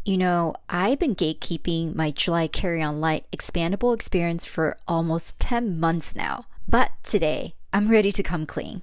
You know, I've been gatekeeping my July carry-on light expandable experience for almost 10 months now. But today, I'm ready to come clean.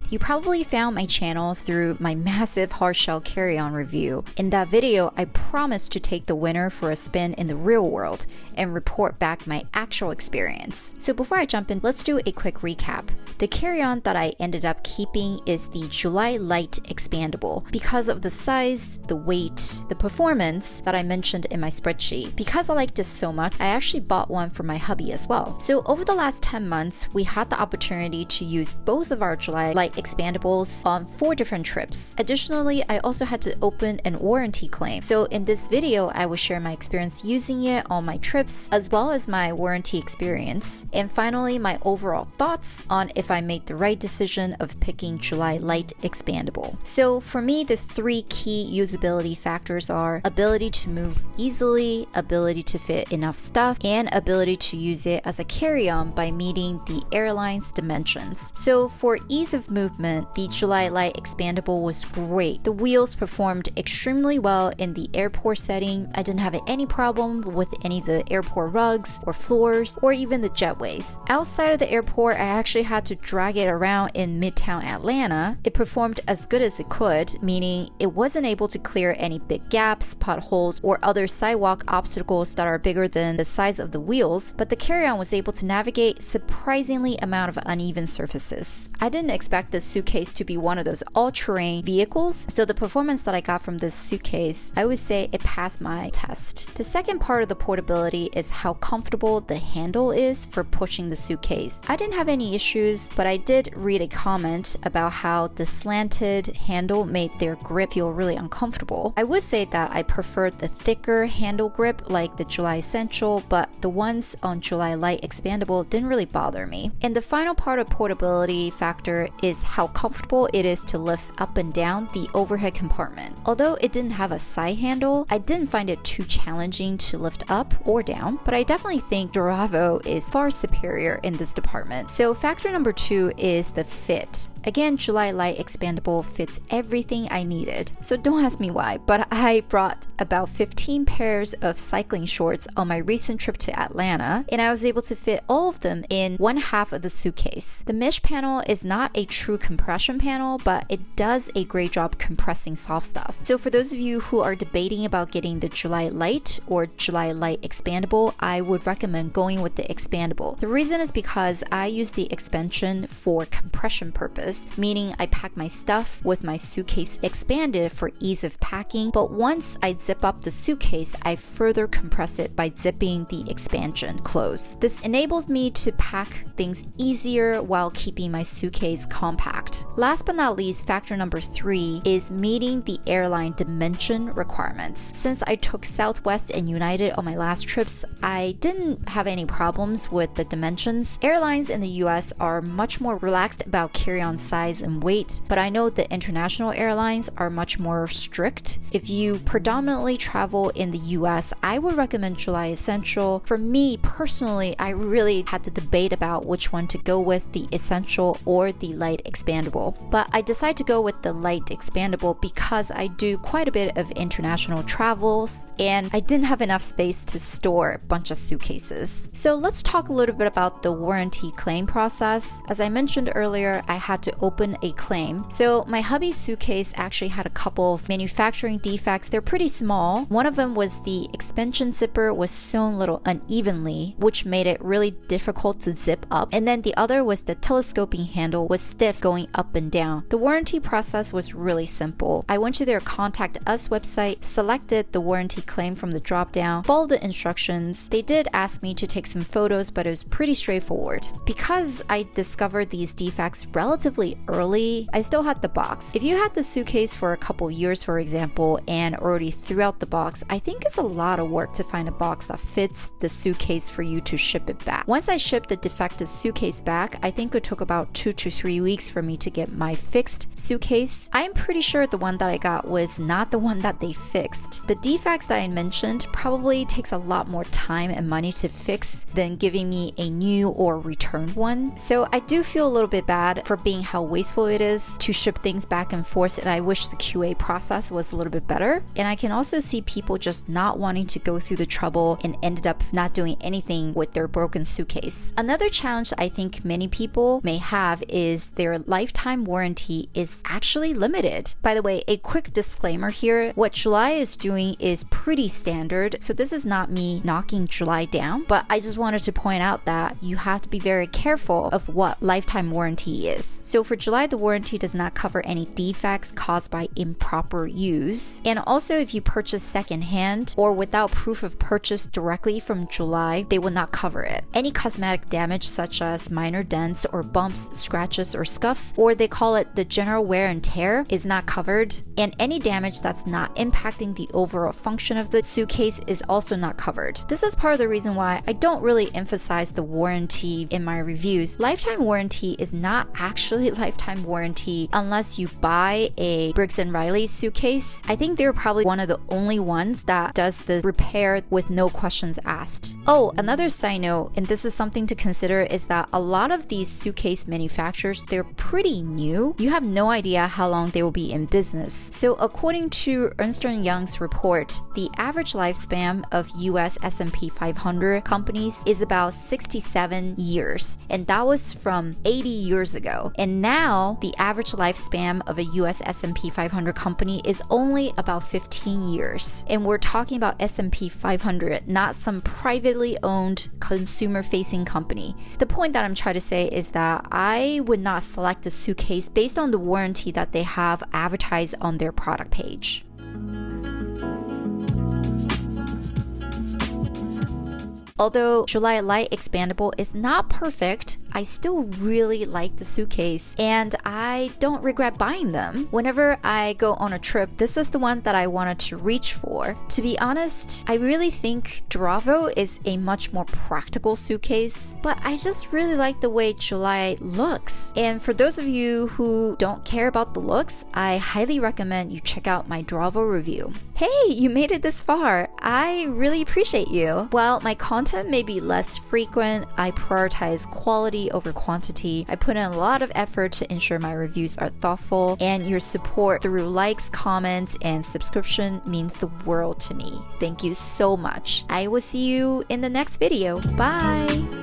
You probably found my channel through my massive hardshell carry-on review. In that video, I promised to take the winner for a spin in the real world and report back my actual experience. So before I jump in, let's do a quick recap. The carry-on that I ended up keeping is the July LIGHT EXPANDABLE because of the size, the weight, the performance that I mentioned in my spreadsheet. Because I liked this so much, I actually bought one for my hubby as well. So over the last 10 months, we had the opportunity to use both of our July LIGHT expandables on 4 different trips. Additionally, I also had to open an warranty claim. So in this video, I will share my experience using it on my trips, as well as my warranty experience. And finally, my overall thoughts on if I made the right decision of picking July LIGHT expandable. So for me, the 3 key usability factors are ability to move easily, ability to fit enough stuff, and ability to use it as a carry-on by meeting the airline's dimensions. So for ease of movement, the July LIGHT expandable was great. The wheels performed extremely well in the airport setting. I didn't have any problem with any of the airport rugs or floors or even the jetways. Outside of the airport, I actually had to drag it around in Midtown Atlanta. It performed as good as it could, meaning it wasn't able to clear any big gaps, potholes, or other sidewalk obstacles that are bigger than the size of the wheels, but the carry-on was able to navigate surprisingly amount of uneven surfaces. I didn't expect this suitcase to be one of those all-terrain vehicles, so the performance that I got from this suitcase, I would say it passed my test. The second part of the portability is how comfortable the handle is for pushing the suitcase. I didn't have any issues, but I did read a comment about how the slanted handle made their grip feel really uncomfortable. I would say that I preferred the thicker handle grip like the July Essential, but the ones on July LIGHT Expandable didn't really bother me. And the final part of portability factor is how comfortable it is to lift up and down the overhead compartment. Although it didn't have a side handle, I didn't find it too challenging to lift up or down, but I definitely think Duravo is far superior in this department. So factor number 2 is the fit. Again, July LIGHT Expandable fits everything I needed. So don't ask me why, but I brought about 15 pairs of cycling shorts on my recent trip to Atlanta, and I was able to fit all of them in one half of the suitcase. The mesh panel is not a true compression panel, but it does a great job compressing soft stuff. So for those of you who are debating about getting the July LIGHT or July LIGHT Expandable, I would recommend going with the expandable. The reason is because I use the expansion for compression purpose, meaning I pack my stuff with my suitcase expanded for ease of packing, but once I zip up the suitcase, I further compress it by zipping the expansion closed. This enables me to pack things easier while keeping my suitcase compact. Last but not least, factor number 3 is meeting the airline dimension requirements. Since I took Southwest and United on my last trips, I didn't have any problems with the dimensions. Airlines in the US are much more relaxed about carry-on size and weight, but I know the international airlines are much more strict. If you predominantly travel in the US, I would recommend July Essential. For me personally, I really had to debate about which one to go with, the Essential or the LIGHT Expandable. But I decided to go with the LIGHT Expandable because I do quite a bit of international travels and I didn't have enough space to store a bunch of suitcases. So let's talk a little bit about the warranty claim process. As I mentioned earlier, I had to open a claim. So my hubby's suitcase actually had a couple of manufacturing defects. They're pretty small. One of them was the expansion zipper was sewn a little unevenly, which made it really difficult to zip up. And then the other was the telescoping handle was stiff going up and down. The warranty process was really simple. I went to their Contact Us website, selected the warranty claim from the drop-down, followed the instructions. They did ask me to take some photos, but it was pretty straightforward. Because I discovered these defects relatively early, I still had the box. If you had the suitcase for a couple years, for example, and already threw out the box, I think it's a lot of work to find a box that fits the suitcase for you to ship it back. Once I shipped the defective suitcase back, I think it took about 2 to 3 weeks for me to get my fixed suitcase. I'm pretty sure the one that I got was not the one that they fixed. The defects that I mentioned probably takes a lot more time and money to fix than giving me a new or returned one. So I do feel a little bit bad for being how wasteful it is to ship things back and forth, and I wish the QA process was a little bit better. And I can also see people just not wanting to go through the trouble and ended up not doing anything with their broken suitcase. Another challenge I think many people may have is their lifetime warranty is actually limited. By the way, a quick disclaimer here, what July is doing is pretty standard, so this is not me knocking July down, but I just wanted to point out that you have to be very careful of what lifetime warranty is. So for July, the warranty does not cover any defects caused by improper use. And also if you purchase secondhand or without proof of purchase directly from July, they will not cover it. Any cosmetic damage such as minor dents or bumps, scratches, or scuffs, or they call it the general wear and tear, is not covered. And any damage that's not impacting the overall function of the suitcase is also not covered. This is part of the reason why I don't really emphasize the warranty in my reviews. Lifetime warranty is not actually lifetime warranty unless you buy a Briggs & Riley suitcase. I think they're probably one of the only ones that does the repair with no questions asked. Oh, another side note, and this is something to consider, is that a lot of these suitcase manufacturers, they're pretty new. You have no idea how long they will be in business. So according to Ernst & Young's report, the average lifespan of US S&P 500 companies is about 67 years, and that was from 80 years ago. And now the average lifespan of a US S&P 500 company is only about 15 years. And we're talking about S&P 500, not some privately owned consumer-facing company. The point that I'm trying to say is that I would not select a suitcase based on the warranty that they have advertised on their product page. Although July Light Expandable is not perfect, I still really like the suitcase and I don't regret buying them. Whenever I go on a trip, this is the one that I wanted to reach for. To be honest, I really think Dravo is a much more practical suitcase, but I just really like the way July looks. And for those of you who don't care about the looks, I highly recommend you check out my Dravo review. Hey, you made it this far. I really appreciate you. While my content may be less frequent, I prioritize quality over quantity. I put in a lot of effort to ensure my reviews are thoughtful, and your support through likes, comments, and subscription means the world to me. Thank you so much. I will see you in the next video. Bye!